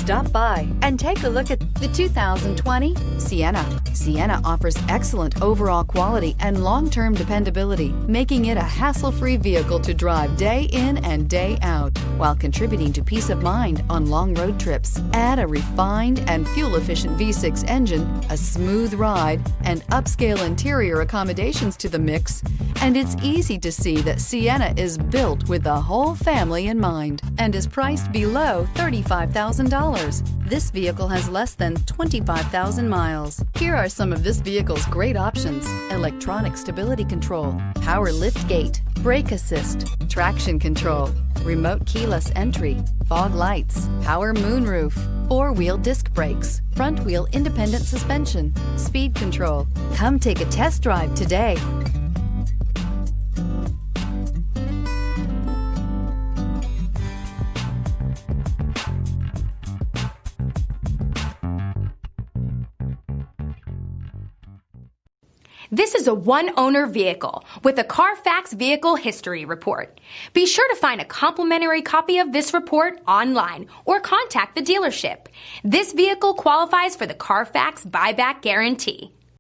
Stop by and take a look at the 2020 Sienna. Sienna offers excellent overall quality and long-term dependability, making it a hassle-free vehicle to drive day in and day out, while contributing to peace of mind on long road trips. Add a refined and fuel-efficient V6 engine, a smooth ride, and upscale interior accommodations to the mix, and it's easy to see that Sienna is built with the whole family in mind and is priced below $35,000. This vehicle has less than 25,000 miles. Here are some of this vehicle's great options: electronic stability control, power liftgate, brake assist, traction control, remote keyless entry, fog lights, power moonroof, four-wheel disc brakes, front-wheel independent suspension, speed control. Come take a test drive today. This is a one-owner vehicle with a Carfax Vehicle History Report. Be sure to find a complimentary copy of this report online or contact the dealership. This vehicle qualifies for the Carfax Buyback Guarantee.